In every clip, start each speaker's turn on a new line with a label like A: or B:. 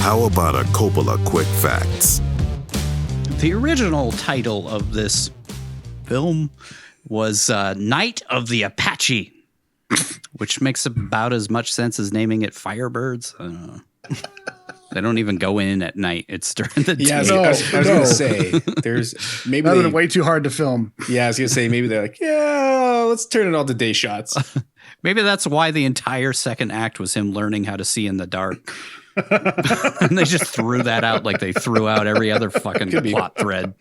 A: How about a Coppola quick facts?
B: The original title of this film was Night of the Apache, which makes about as much sense as naming it Firebirds. I don't know. They don't even go in at night. It's during the day.
C: Yeah, I was going to say, there's maybe
D: that would have way too hard to film.
C: Yeah, I was going to say, maybe they're like, yeah, let's turn it all to day shots.
B: Maybe that's why the entire second act was him learning how to see in the dark. And they just threw that out like they threw out every other fucking plot thread.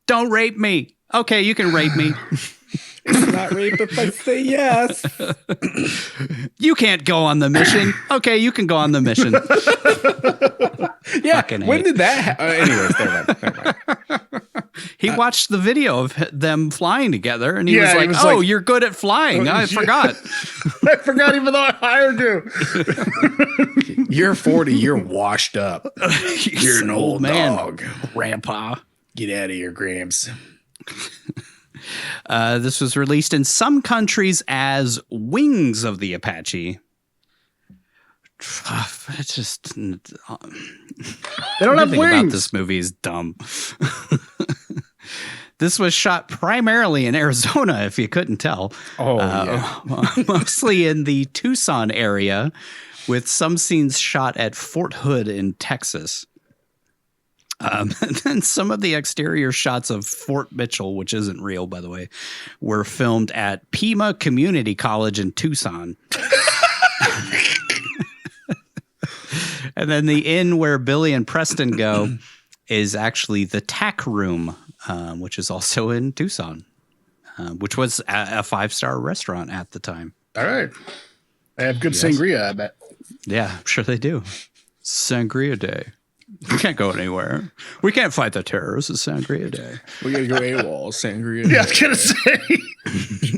B: Don't rape me. Okay, you can rape me.
C: It's not rape if I say yes.
B: You can't go on the mission. Okay, you can go on the mission.
C: Yeah, when did that happen? Anyways, never mind.
B: He watched the video of them flying together, and he was like, "Oh, you're good at flying. I forgot.
D: I forgot even though I hired you.
C: You're 40. You're washed up. You're an old man. Dog.
B: Grandpa.
C: Get out of here, Gramps."
B: This was released in some countries as Wings of the Apache. It's just
D: they don't have wings.
B: About this movie is dumb. This was shot primarily in Arizona, if you couldn't tell. Mostly in the Tucson area, with some scenes shot at Fort Hood in Texas. And then some of the exterior shots of Fort Mitchell, which isn't real, by the way, were filmed at Pima Community College in Tucson. And then the inn where Billy and Preston go is actually the Tack Room, which is also in Tucson, which was a 5-star restaurant at the time.
D: All right. They have good sangria, I bet.
B: Yeah, I'm sure they do. Sangria Day. We can't go anywhere. We can't fight the terrorists. It's Sangria Day.
C: We got to go AWOL. Sangria Day.
D: Yeah, I was going to say.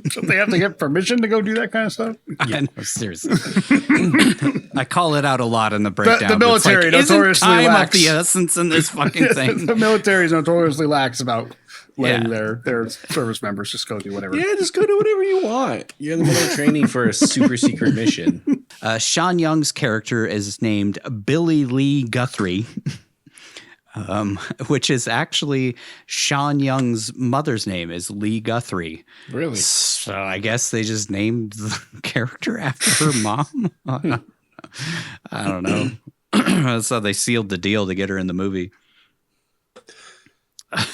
D: Don't they have to get permission to go do that kind of stuff?
B: Yeah. I know, seriously. I call it out a lot in the breakdown.
D: The military notoriously
B: time
D: lacks.
B: Of the essence in this fucking thing.
D: The military is notoriously lax about letting their service members just go do whatever.
C: Yeah, just go do whatever you want. You're in the middle of training for a super secret mission.
B: Sean Young's character is named Billy Lee Guthrie, which is actually Sean Young's mother's name is Lee Guthrie.
C: Really?
B: So I guess they just named the character after her mom. I don't know. That's how they sealed the deal to get her in the movie.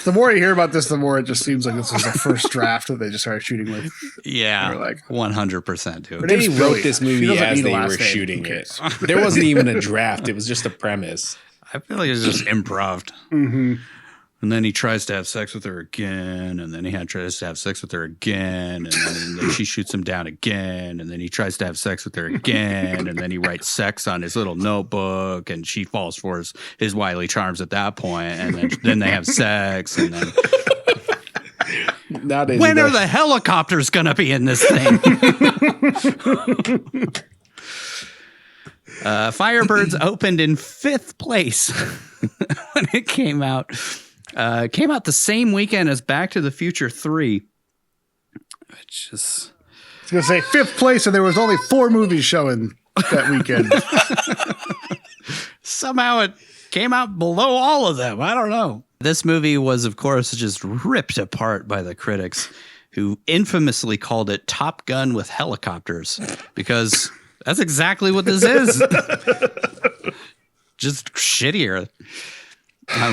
D: The more you hear about this, the more it just seems like this is the first draft that they just started shooting with.
B: Yeah, like 100%. Dude.
C: They wrote this movie as they were shooting it. There wasn't even a draft. It was just a premise.
B: I feel like it's just improv.
D: Mm-hmm.
B: And then he tries to have sex with her again, and then he tries to have sex with her again, and then she shoots him down again, and then he tries to have sex with her again, and then he writes sex on his little notebook, and she falls for his wily charms at that point, and then they have sex, and then when are the helicopters gonna be in this thing? Firebirds opened in 5th place when it came out. Came out the same weekend as Back to the Future 3. Which is...
D: I was going to say 5th place, and there was only 4 movies showing that weekend.
B: Somehow it came out below all of them. I don't know. This movie was, of course, just ripped apart by the critics, who infamously called it Top Gun with helicopters, because that's exactly what this is. Just shittier.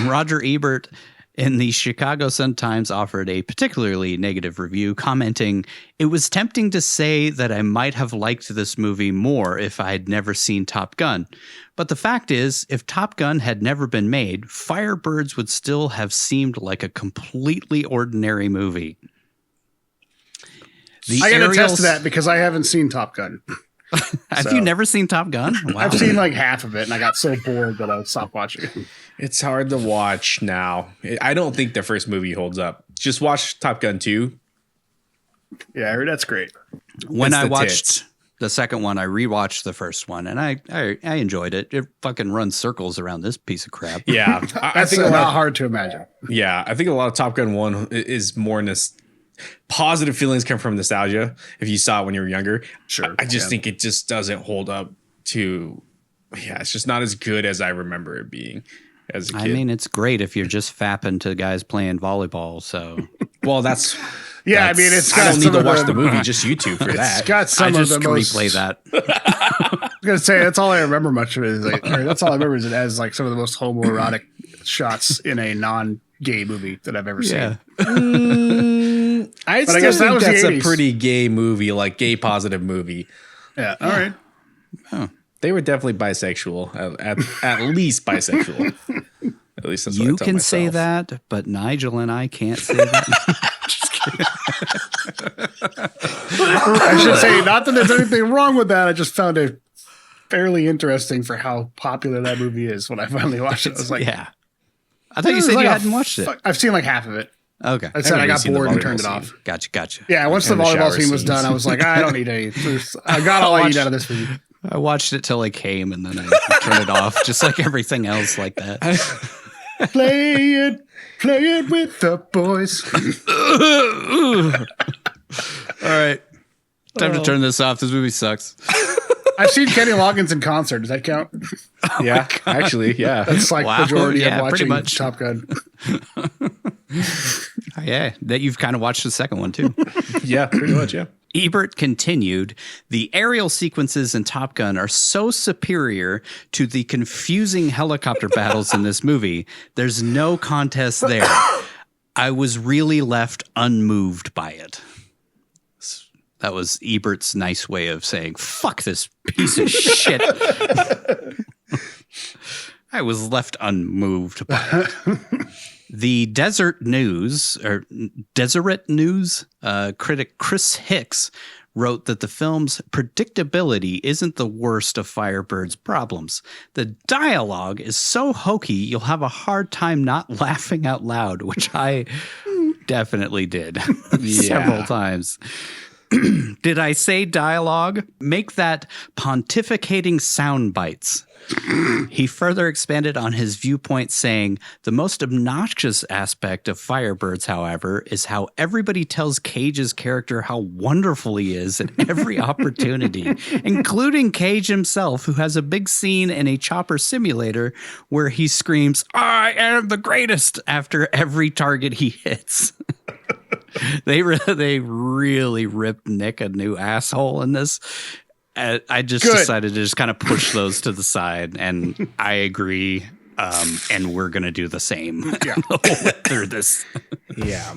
B: Roger Ebert in the Chicago Sun-Times offered a particularly negative review, commenting, "It was tempting to say that I might have liked this movie more if I had never seen Top Gun. But the fact is, if Top Gun had never been made, Firebirds would still have seemed like a completely ordinary movie."
D: I can attest to that because I haven't seen Top Gun.
B: Have you never seen Top Gun? Wow.
D: I've seen like half of it, and I got so bored that I stopped watching it.
C: It's hard to watch now. I don't think the first movie holds up. Just watch Top Gun 2.
D: Yeah, I heard that's great.
B: When I watched the second one, I rewatched the first one, and I enjoyed it. It fucking runs circles around this piece of crap.
C: Yeah.
D: I think a lot hard to imagine.
C: Yeah, I think a lot of Top Gun 1 is more positive feelings come from nostalgia if you saw it when you were younger.
D: Sure.
C: I just think it just doesn't hold up to yeah, it's just not as good as I remember it being as a kid.
B: I mean, it's great if you're just fapping to guys playing volleyball. So,
C: well, that's
D: Yeah, I mean, it's got
C: I don't need
D: some
C: to
D: of
C: watch
D: the
C: the movie, just YouTube for that.
D: It's got some
B: I
D: of
B: just
D: the most.
B: replay that.
D: I was gonna say that's all I remember much of it. Is like, or that's all I remember is it has like some of the most homoerotic shots in a non-gay movie that I've ever seen.
C: I
D: But I guess that
C: think
D: was the
C: that's a
D: 80s.
C: pretty gay movie, like gay positive movie.
D: Yeah. All right.
C: They were definitely bisexual, at least bisexual. At least that's what
B: You
C: I tell
B: can
C: myself.
B: say that, but Nigel and I can't say that.
D: I should say not that there's anything wrong with that. I just found it fairly interesting for how popular that movie is. When I finally watched it, I was like,
B: Yeah. I thought you said you hadn't watched it.
D: I've seen like half of it.
B: Okay.
D: I said I got
C: seen the
D: bored and
C: volleyball
D: turned it
C: scene.
D: off.
B: Gotcha.
D: Yeah, once the
C: And the
D: volleyball
C: shower
D: scene was
C: scenes.
D: done, I was like, I don't need any. I got all I need out of this movie.
B: I watched it till I came and then I turned it off, just like everything else like that.
D: Play it with the boys.
B: All right. Time to turn this off. This movie sucks.
D: I've seen Kenny Loggins in concert. Does that count?
C: Yeah, actually, yeah.
D: That's like
B: Wow,
D: majority
B: yeah,
D: of
B: pretty
D: watching
B: much.
D: Top Gun.
B: Yeah, that you've kind of watched the second one too.
C: Yeah, pretty much, yeah.
B: Ebert continued, the aerial sequences in Top Gun are so superior to the confusing helicopter battles in this movie. There's no contest there. I was really left unmoved by it. That was Ebert's nice way of saying, fuck this piece of shit. I was left unmoved by it. The Deseret News critic Chris Hicks wrote that the film's predictability isn't the worst of Firebird's problems. The dialogue is so hokey, you'll have a hard time not laughing out loud, which I definitely did several times. Did I say dialogue? Make that pontificating sound bites. He further expanded on his viewpoint, saying, the most obnoxious aspect of Firebirds, however, is how everybody tells Cage's character how wonderful he is at every opportunity, including Cage himself, who has a big scene in a chopper simulator where he screams, I am the greatest, after every target he hits. They really ripped Nick a new asshole in this. I just decided to just kind of push those to the side, and I agree. And we're gonna do the same through this.
C: Yeah.